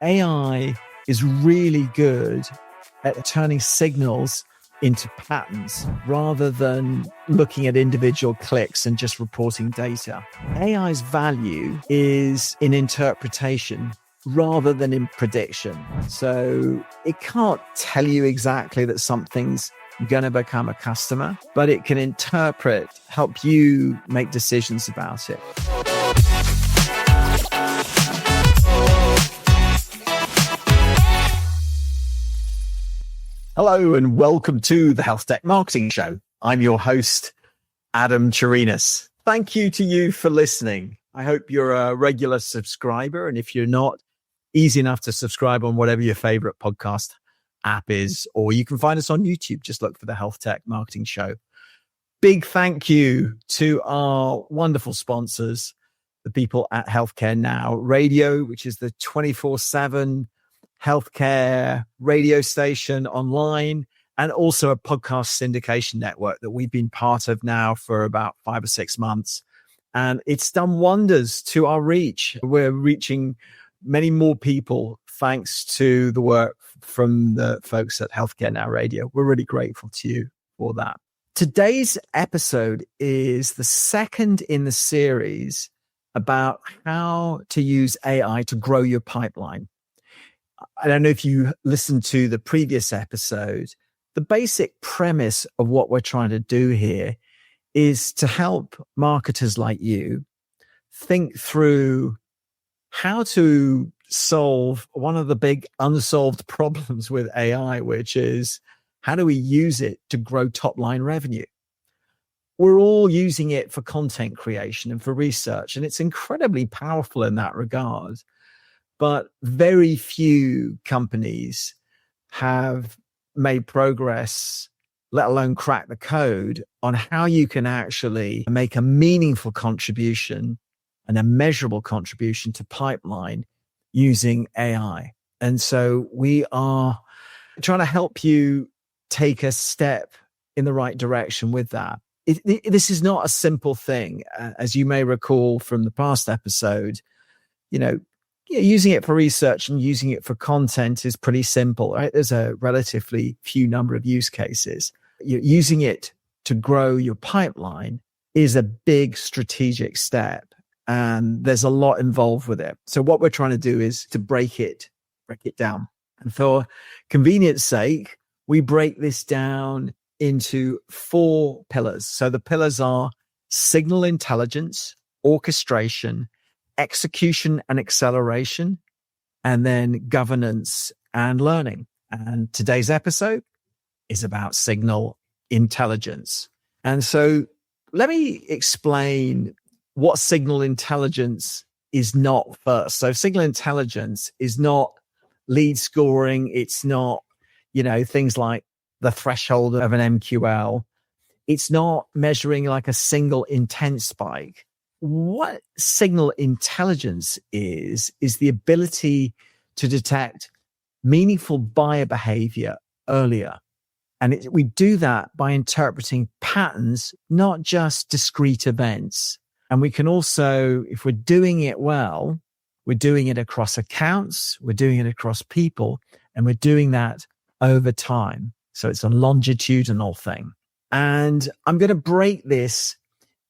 AI is really good at turning signals into patterns rather than looking at individual clicks and just reporting data. AI's value is in interpretation rather than in prediction. So it can't tell you exactly that something's going to become a customer, but it can interpret, help you make decisions about it. Hello and welcome to the Healthtech Marketing Show. I'm your host, Adam Turinas. Thank you to you for listening. I hope you're a regular subscriber. And if you're not, easy enough to subscribe on whatever your favorite podcast app is, or you can find us on YouTube. Just look for the Healthtech Marketing Show. Big thank you to our wonderful sponsors, the people at Healthcare Now Radio, which is the 24/7 healthcare radio station online, and also a podcast syndication network that we've been part of now for about 5 or 6 months. And it's done wonders to our reach. We're reaching many more people thanks to the work from the folks at Healthcare Now Radio. We're really grateful to you for that. Today's episode is the second in the series about how to use AI to grow your pipeline. I don't know if you listened to the previous episode. The basic premise of what we're trying to do here is to help marketers like you think through how to solve one of the big unsolved problems with AI, which is how do we use it to grow top line revenue? We're all using it for content creation and for research, and it's incredibly powerful in that regard. But very few companies have made progress, let alone crack the code on how you can actually make a meaningful contribution and a measurable contribution to pipeline using AI. And so we are trying to help you take a step in the right direction with that. This is not a simple thing. As you may recall from the past episode, using it for research and using it for content is pretty simple, right? There's a relatively few number of use cases. You're using it to grow your pipeline is a big strategic step, and there's a lot involved with it. So what we're trying to do is to break it down. And for convenience sake, we break this down into 4 pillars. So the pillars are signal intelligence, orchestration, execution and acceleration, and then governance and learning. And today's episode is about signal intelligence. And so let me explain what signal intelligence is not first. So signal intelligence is not lead scoring. It's not, things like the threshold of an MQL. It's not measuring like a single intent spike. What signal intelligence is the ability to detect meaningful buyer behavior earlier. And we do that by interpreting patterns, not just discrete events. And we can also, if we're doing it well, we're doing it across accounts, we're doing it across people, and we're doing that over time. So it's a longitudinal thing. And I'm going to break this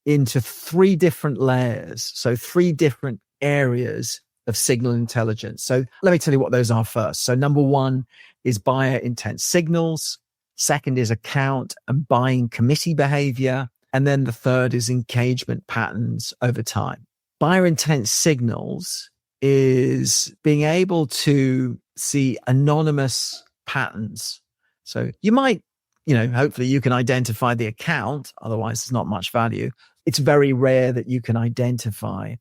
into 3 different layers. So 3 different areas of signal intelligence. So let me tell you what those are first. So number 1 is buyer intent signals. Second is account and buying committee behavior. And then the third is engagement patterns over time. Buyer intent signals is being able to see anonymous patterns. So you might, hopefully you can identify the account. Otherwise, there's not much value. It's very rare that you can identify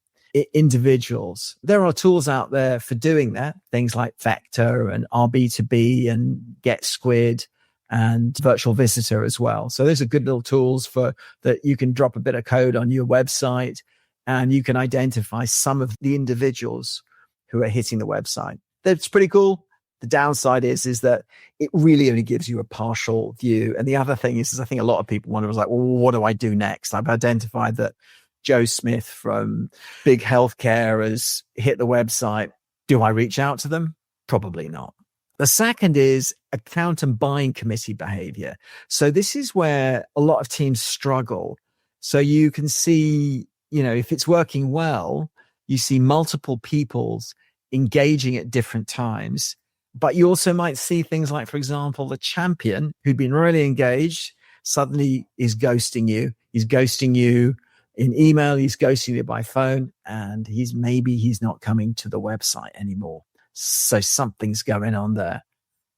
individuals. There are tools out there for doing that, things like Vector and RB2B and Get Squid and Virtual Visitor as well. So those are good little tools for that. You can drop a bit of code on your website and you can identify some of the individuals who are hitting the website. That's pretty cool. The downside is that it really only gives you a partial view. And the other thing is I think a lot of people wonder, well, what do I do next? I've identified that Joe Smith from Big Healthcare has hit the website. Do I reach out to them? Probably not. The second is account and buying committee behavior. So this is where a lot of teams struggle. So you can see, if it's working well, you see multiple peoples engaging at different times. But you also might see things like, for example, the champion who'd been really engaged suddenly is ghosting you. He's ghosting you in email, he's ghosting you by phone, and he's not coming to the website anymore. So something's going on there.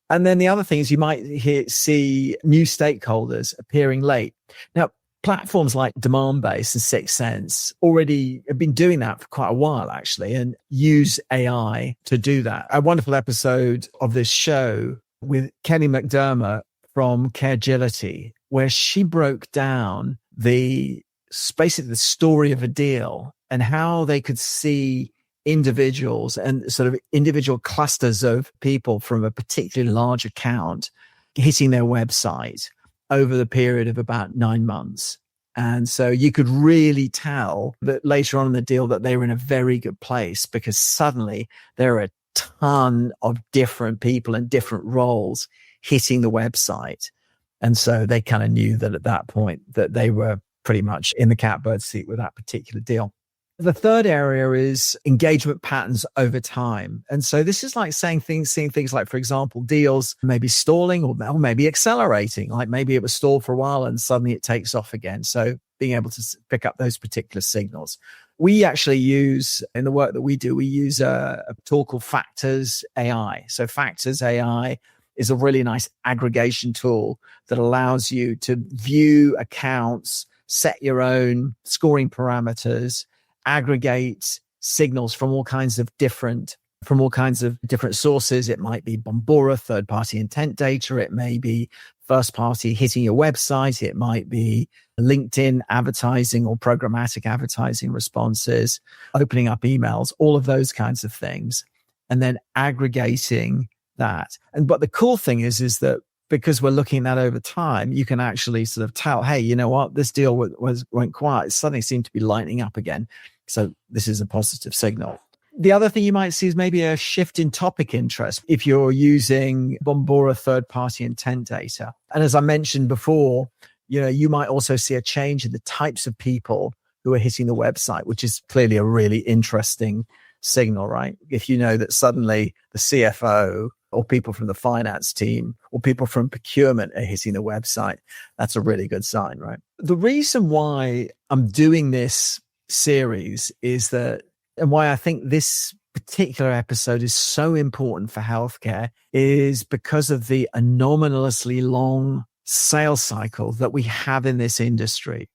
And then the other thing is you might see new stakeholders appearing late. Now, platforms like Demandbase and Sixth Sense already have been doing that for quite a while, actually, and use AI to do that. A wonderful episode of this show with Kenny McDermott from Caregility, where she broke down basically the story of a deal and how they could see individuals and sort of individual clusters of people from a particularly large account hitting their website over the period of about 9 months. And so you could really tell that later on in the deal that they were in a very good place, because suddenly there are a ton of different people and different roles hitting the website. And so they kind of knew that at that point that they were pretty much in the catbird seat with that particular deal. The third area is engagement patterns over time. And so this is like seeing things like, for example, deals maybe stalling or maybe accelerating, like maybe it was stalled for a while and suddenly it takes off again. So being able to pick up those particular signals. We actually use, in the work that we do, we use a tool called Factors AI. So Factors AI is a really nice aggregation tool that allows you to view accounts, set your own scoring parameters, aggregate signals from all kinds of different sources. It might be Bombora, third-party intent data. It may be first-party hitting your website. It might be LinkedIn advertising or programmatic advertising responses, opening up emails, all of those kinds of things, and then aggregating that. But the cool thing is that because we're looking at that over time, you can actually sort of tell, hey, you know what, this deal went quiet. It suddenly seemed to be lightening up again. So this is a positive signal. The other thing you might see is maybe a shift in topic interest if you're using Bombora third-party intent data. And as I mentioned before, you might also see a change in the types of people who are hitting the website, which is clearly a really interesting signal, right? If you know that suddenly the CFO or people from the finance team or people from procurement are hitting the website, that's a really good sign, right? The reason why I'm doing this series is that, and why I think this particular episode is so important for healthcare, is because of the anomalously long sales cycle that we have in this industry.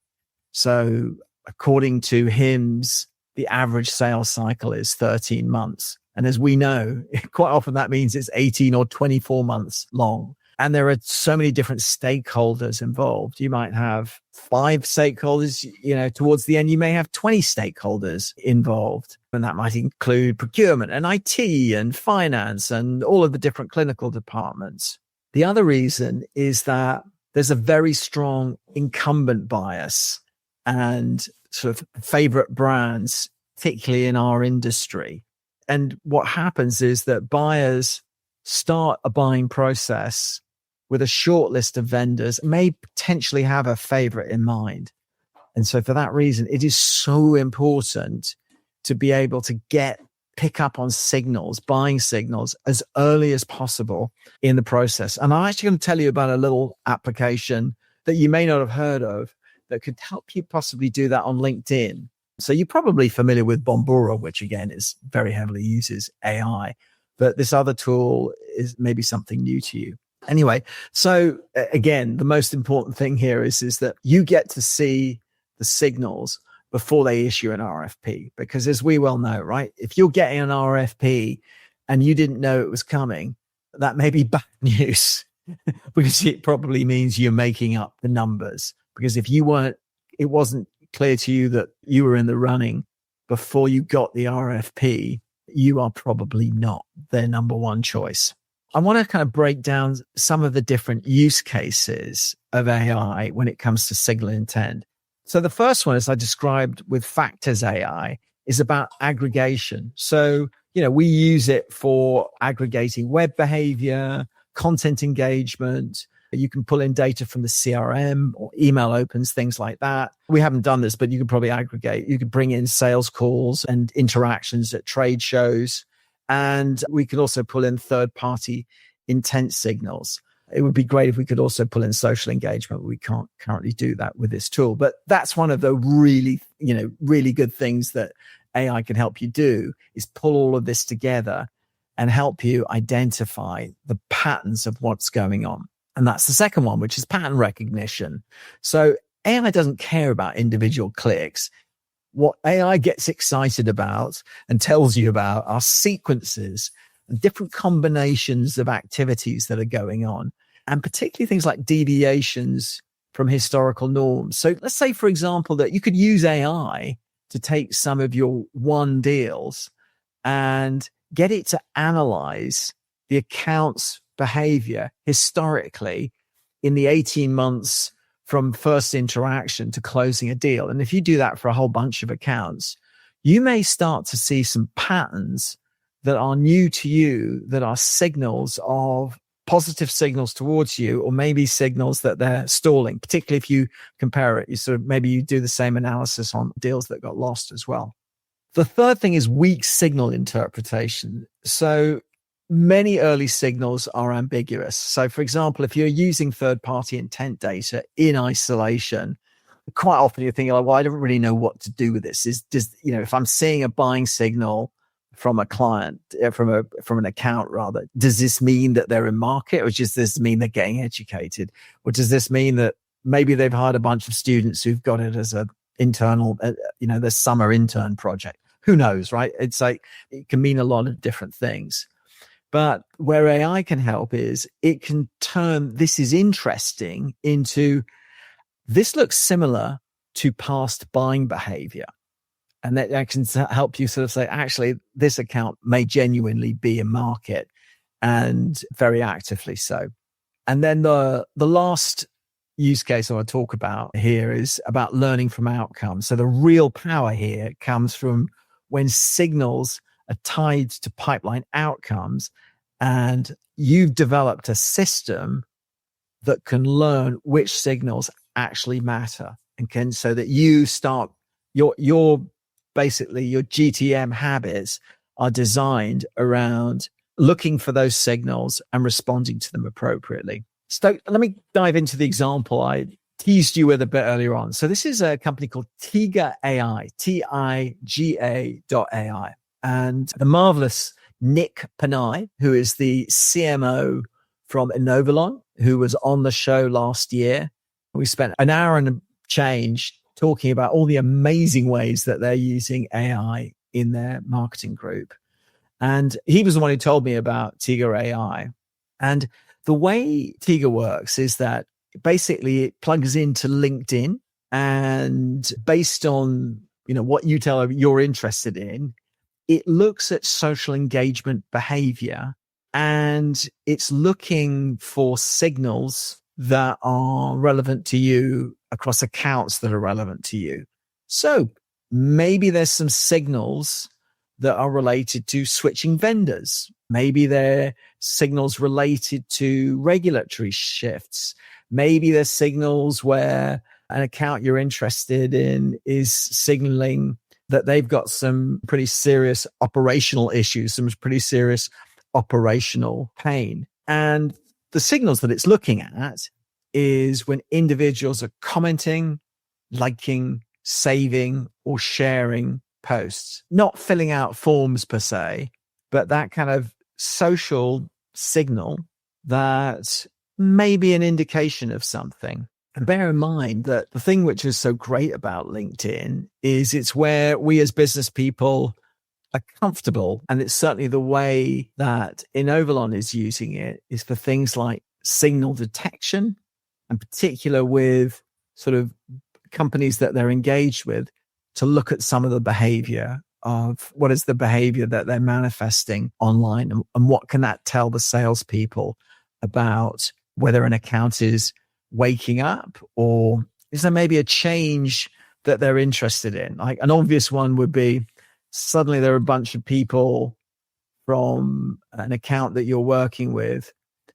So according to HIMSS, the average sales cycle is 13 months. And as we know, quite often that means it's 18 or 24 months long. And there are so many different stakeholders involved. You might have 5 stakeholders, towards the end, you may have 20 stakeholders involved. And that might include procurement and IT and finance and all of the different clinical departments. The other reason is that there's a very strong incumbent bias and sort of favorite brands, particularly in our industry. And what happens is that buyers start a buying process with a short list of vendors, may potentially have a favorite in mind. And so for that reason, it is so important to be able to pick up on signals, buying signals as early as possible in the process. And I'm actually going to tell you about a little application that you may not have heard of that could help you possibly do that on LinkedIn. So you're probably familiar with Bombora, which again is very heavily uses AI, but this other tool is maybe something new to you. Anyway, so again, the most important thing here is that you get to see the signals before they issue an RFP, because as we well know, right, if you're getting an RFP and you didn't know it was coming, that may be bad news because it probably means you're making up the numbers. Because if it wasn't clear to you that you were in the running before you got the RFP, you are probably not their number one choice. I want to kind of break down some of the different use cases of AI when it comes to signal intent. So the first one, as I described with Factors AI, is about aggregation. So we use it for aggregating web behavior, content engagement. You can pull in data from the CRM or email opens, things like that. We haven't done this, but you could probably aggregate. You could bring in sales calls and interactions at trade shows. And we could also pull in third-party intent signals. It would be great if we could also pull in social engagement. We can't currently do that with this tool. But that's one of the really, really good things that AI can help you do, is pull all of this together and help you identify the patterns of what's going on. And that's the second one, which is pattern recognition. So AI doesn't care about individual clicks. What AI gets excited about and tells you about are sequences and different combinations of activities that are going on, and particularly things like deviations from historical norms. So let's say, for example, that you could use AI to take some of your won deals and get it to analyze the account's behavior historically in the 18 months from first interaction to closing a deal. And if you do that for a whole bunch of accounts, you may start to see some patterns that are new to you, that are signals of positive signals towards you, or maybe signals that they're stalling, particularly if you compare it. Maybe you do the same analysis on deals that got lost as well. The third thing is weak signal interpretation. So many early signals are ambiguous. So for example, if you're using third-party intent data in isolation, quite often you're thinking, well, I don't really know what to do with this. If I'm seeing a buying signal from a client, from an account rather, does this mean that they're in market, or does this mean they're getting educated? Or does this mean that maybe they've hired a bunch of students who've got it as a internal, their summer intern project? Who knows, right? It's like, it can mean a lot of different things. But where AI can help is it can turn this is interesting into this looks similar to past buying behavior. And that can help you sort of say, actually, this account may genuinely be in market, and very actively so. And then the last use case I want to talk about here is about learning from outcomes. So the real power here comes from when signals are tied to pipeline outcomes, and you've developed a system that can learn which signals actually matter, and so that you start your basically your GTM habits are designed around looking for those signals and responding to them appropriately. So let me dive into the example I teased you with a bit earlier on. So this is a company called Tiga AI, TIGA.ai. And the marvelous Nick Panay, who is the CMO from Inovalon, who was on the show last year. We spent an hour and a change talking about all the amazing ways that they're using AI in their marketing group. And he was the one who told me about Tiga AI. And the way Tiga works is that basically it plugs into LinkedIn, and based on what you tell them you're interested in, it looks at social engagement behavior, and it's looking for signals that are relevant to you across accounts that are relevant to you. So maybe there's some signals that are related to switching vendors. Maybe they're signals related to regulatory shifts. Maybe there's signals where an account you're interested in is signaling that they've got some pretty serious operational issues, some pretty serious operational pain. And the signals that it's looking at is when individuals are commenting, liking, saving, or sharing posts, not filling out forms per se, but that kind of social signal that may be an indication of something. And bear in mind that the thing which is so great about LinkedIn is it's where we as business people are comfortable. And it's certainly the way that Inovalon is using it is for things like signal detection, in particular with sort of companies that they're engaged with, to look at some of the behavior of what is the behavior that they're manifesting online, and what can that tell the salespeople about whether an account is waking up, or is there maybe a change that they're interested in? Like an obvious one would be suddenly there are a bunch of people from an account that you're working with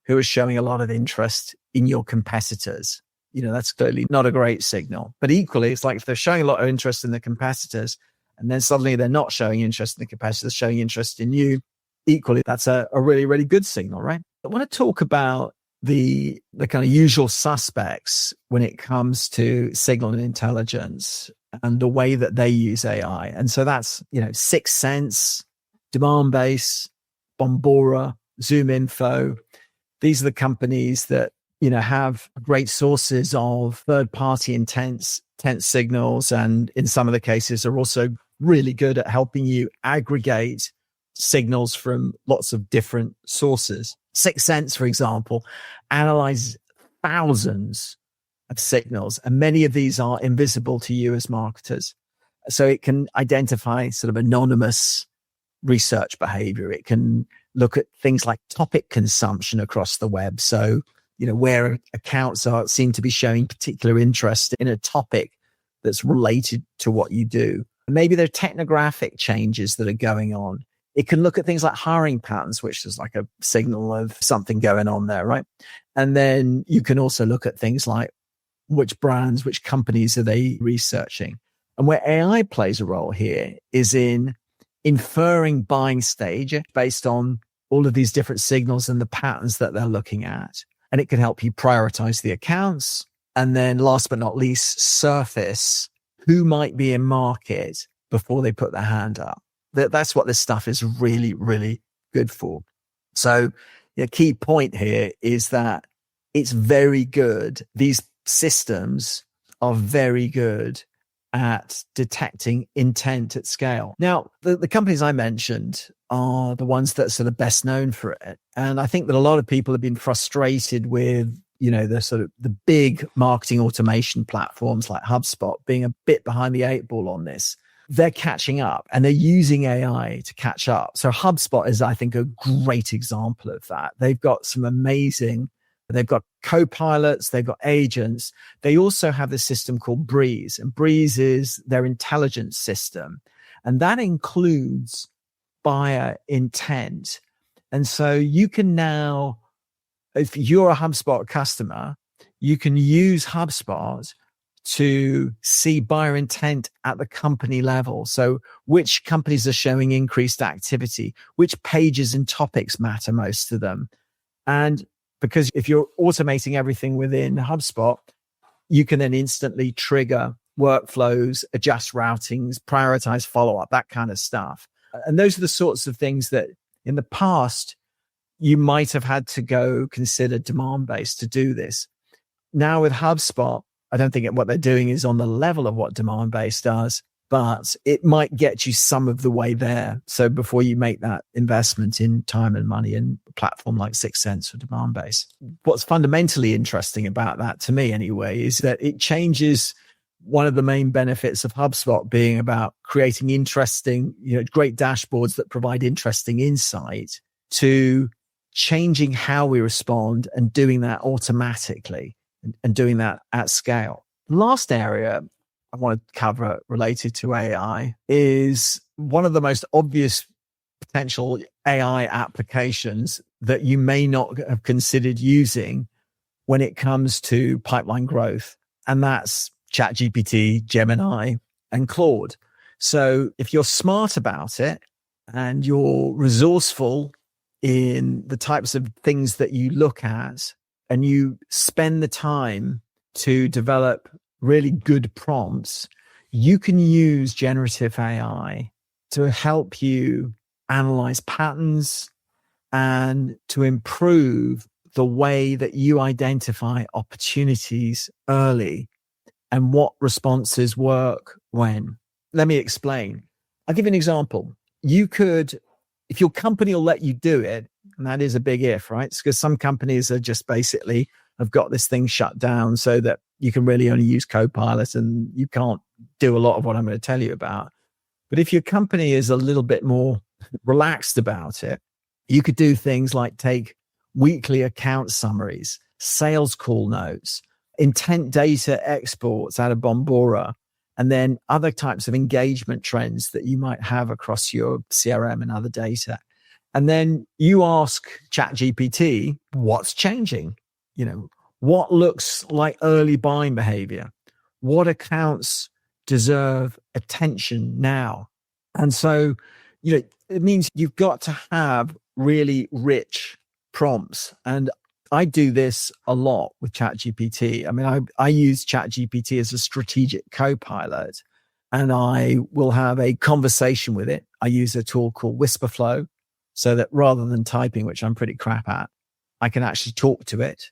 who is showing a lot of interest in your competitors. That's clearly not a great signal. But equally, it's like if they're showing a lot of interest in the competitors and then suddenly they're not showing interest in the competitors, showing interest in you, equally, that's a really, really good signal, right? I want to talk about the kind of usual suspects when it comes to signal and intelligence and the way that they use AI. And so that's, Sixth Sense, Demandbase, Bombora, ZoomInfo. These are the companies that, have great sources of third-party intent signals, and in some of the cases are also really good at helping you aggregate signals from lots of different sources. Sixth Sense, for example, analyzes thousands of signals, and many of these are invisible to you as marketers. So it can identify sort of anonymous research behavior. It can look at things like topic consumption across the web. So, where accounts seem to be showing particular interest in a topic that's related to what you do. Maybe there are technographic changes that are going on. It can look at things like hiring patterns, which is like a signal of something going on there, right? And then you can also look at things like which brands, which companies are they researching? And where AI plays a role here is in inferring buying stage based on all of these different signals and the patterns that they're looking at. And it can help you prioritize the accounts. And then last but not least, surface who might be in market before they put their hand up. That's what this stuff is really, really good for. So the key point here is that it's very good. These systems are very good at detecting intent at scale. Now, the companies I mentioned are the ones that are sort of best known for it. And I think that a lot of people have been frustrated with, the sort of the big marketing automation platforms like HubSpot being a bit behind the eight ball on this. They're catching up and they're using AI to catch up. So HubSpot is, I think, a great example of that. They've got they've got co-pilots, they've got agents. They also have this system called Breeze, and Breeze is their intelligence system. And that includes buyer intent. And so you can now, if you're a HubSpot customer, you can use HubSpot to see buyer intent at the company level. So which companies are showing increased activity, which pages and topics matter most to them. And because if you're automating everything within HubSpot, you can then instantly trigger workflows, adjust routings, prioritize follow-up, that kind of stuff. And those are the sorts of things that in the past, you might have had to go consider demand-based to do this. Now with HubSpot, I don't think what they're doing is on the level of what demand-based does, but it might get you some of the way there. So before you make that investment in time and money in a platform like Sixth Sense or demand-based. What's fundamentally interesting about that, to me anyway, is that it changes one of the main benefits of HubSpot being about creating interesting, great dashboards that provide interesting insight to changing how we respond and doing that automatically and doing that at scale. Last area I want to cover related to AI is one of the most obvious potential AI applications that you may not have considered using when it comes to pipeline growth. And that's ChatGPT, Gemini, and Claude. So if you're smart about it and you're resourceful in the types of things that you look at and you spend the time to develop really good prompts, you can use generative AI to help you analyze patterns and to improve the way that you identify opportunities early and what responses work when. Let me explain. I'll give you an example. You could, if your company will let you do it, and that is a big if, right? Because some companies are just basically have got this thing shut down so that you can really only use Copilot and you can't do a lot of what I'm going to tell you about. But if your company is a little bit more relaxed about it, you could do things like take weekly account summaries, sales call notes, intent data exports out of Bombora, and then other types of engagement trends that you might have across your CRM and other data. And then you ask ChatGPT, what's changing? What looks like early buying behavior? What accounts deserve attention now? And so, it means you've got to have really rich prompts. And I do this a lot with ChatGPT. I mean, I use ChatGPT as a strategic co-pilot, and I will have a conversation with it. I use a tool called Whisperflow, so that rather than typing, which I'm pretty crap at, I can actually talk to it.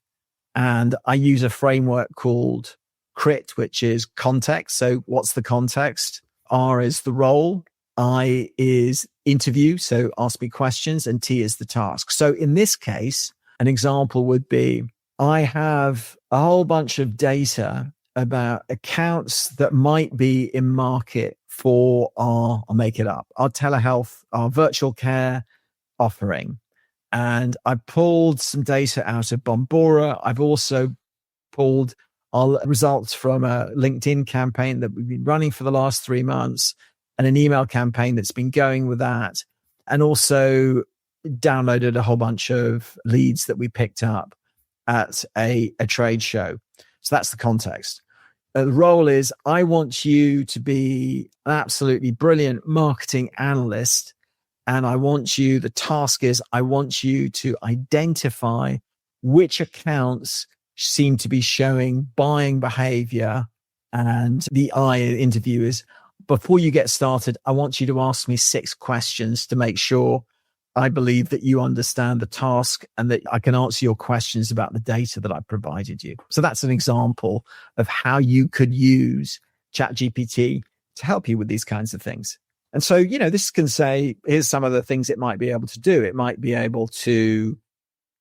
And I use a framework called CRIT, which is context. So what's the context? R is the role. I is interview. So ask me questions. And T is the task. So in this case, an example would be, I have a whole bunch of data about accounts that might be in market for I'll make it up, our telehealth, our virtual care offering. And I pulled some data out of Bombora. I've also pulled our results from a LinkedIn campaign that we've been running for the last 3 months, and an email campaign that's been going with that, and also downloaded a whole bunch of leads that we picked up at a trade show. So that's the context. The role is, I want you to be an absolutely brilliant marketing analyst. And the task is, I want you to identify which accounts seem to be showing buying behavior. And the I interview is, before you get started, I want you to ask me 6 questions to make sure I believe that you understand the task and that I can answer your questions about the data that I provided you. So that's an example of how you could use ChatGPT to help you with these kinds of things. And so, this can say, here's some of the things it might be able to do. It might be able to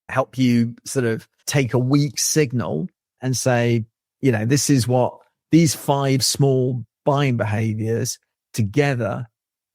help you sort of take a weak signal and say, this is what these 5 small buying behaviors together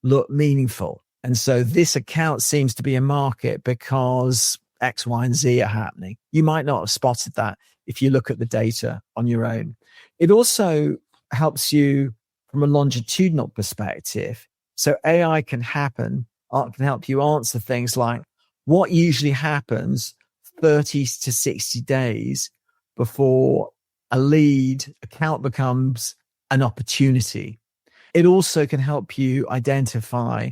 look meaningful. And so this account seems to be a market because X, Y, and Z are happening. You might not have spotted that if you look at the data on your own. It also helps you from a longitudinal perspective. So AI can help you answer things like, what usually happens 30 to 60 days before a lead account becomes an opportunity. It also can help you identify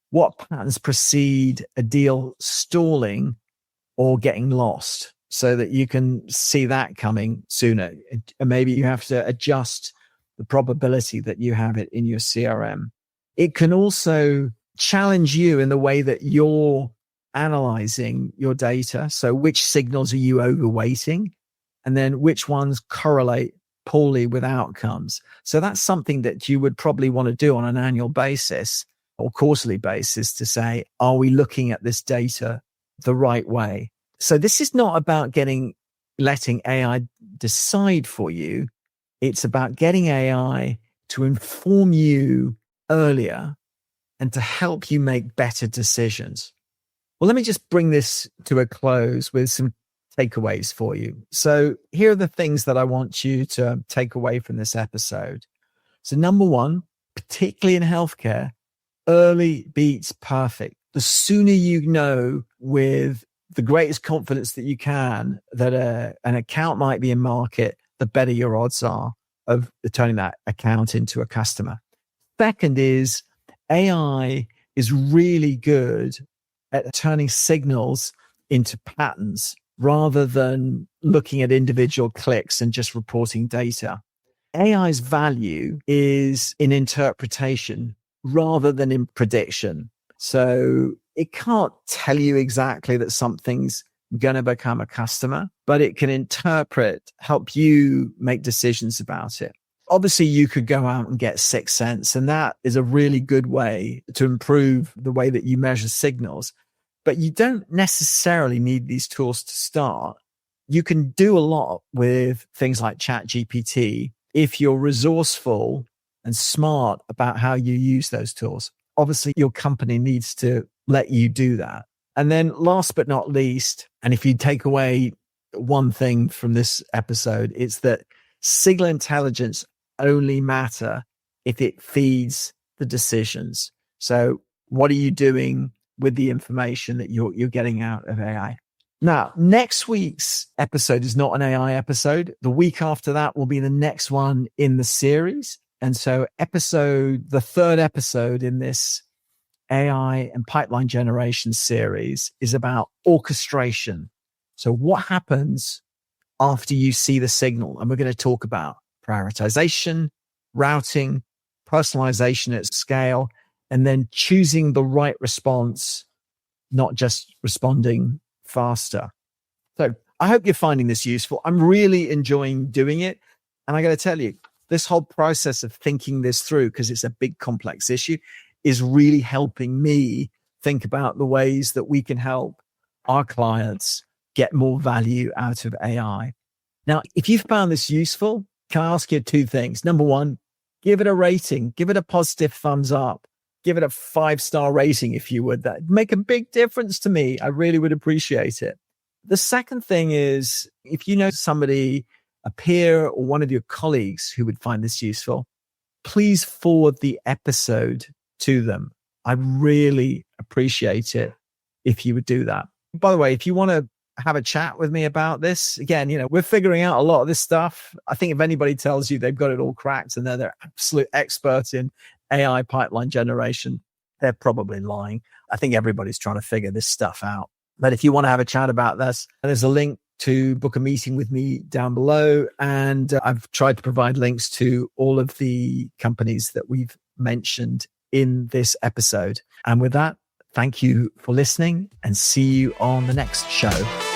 what patterns precede a deal stalling or getting lost, so that you can see that coming sooner. And maybe you have to adjust the probability that you have it in your CRM. It can also challenge you in the way that you're analyzing your data. So which signals are you overweighting? And then which ones correlate poorly with outcomes? So that's something that you would probably want to do on an annual basis or quarterly basis to say, are we looking at this data the right way? So this is not about letting AI decide for you. It's about getting AI to inform you earlier and to help you make better decisions. Well, let me just bring this to a close with some takeaways for you. So here are the things that I want you to take away from this episode. So number 1, particularly in healthcare, early beats perfect. The sooner you know with the greatest confidence that you can that an account might be in market, the better your odds are of turning that account into a customer. Second is, AI is really good at turning signals into patterns rather than looking at individual clicks and just reporting data. AI's value is in interpretation rather than in prediction. So it can't tell you exactly that something's going to become a customer, but it can help you make decisions about it. Obviously, you could go out and get Sixth Sense, and that is a really good way to improve the way that you measure signals. But you don't necessarily need these tools to start. You can do a lot with things like ChatGPT if you're resourceful and smart about how you use those tools. Obviously, your company needs to let you do that. And then last but not least, and if you take away one thing from this episode, it's that signal intelligence only matter if it feeds the decisions. So what are you doing with the information that you're getting out of AI. Now, next week's episode is not an AI episode. The week after that will be the next one in the series. And so the third episode in this AI and pipeline generation series is about orchestration. So what happens after you see the signal? And we're going to talk about prioritization, routing, personalization at scale, and then choosing the right response, not just responding faster. So I hope you're finding this useful. I'm really enjoying doing it. And I got to tell you, this whole process of thinking this through, because it's a big complex issue, is really helping me think about the ways that we can help our clients get more value out of AI. Now, if you've found this useful, can I ask you two things? Number one, give it a rating, give it a positive thumbs up, give it a 5-star rating if you would. That'd make a big difference to me. I really would appreciate it. The second thing is, if you know somebody, a peer or one of your colleagues who would find this useful, please forward the episode to them. I really appreciate it if you would do that. By the way, if you want to have a chat with me about this, again, we're figuring out a lot of this stuff. I think if anybody tells you they've got it all cracked and they're absolute experts in AI pipeline generation, they're probably lying. I think everybody's trying to figure this stuff out. But if you want to have a chat about this, there's a link to book a meeting with me down below. And I've tried to provide links to all of the companies that we've mentioned in this episode. And with that, thank you for listening and see you on the next show.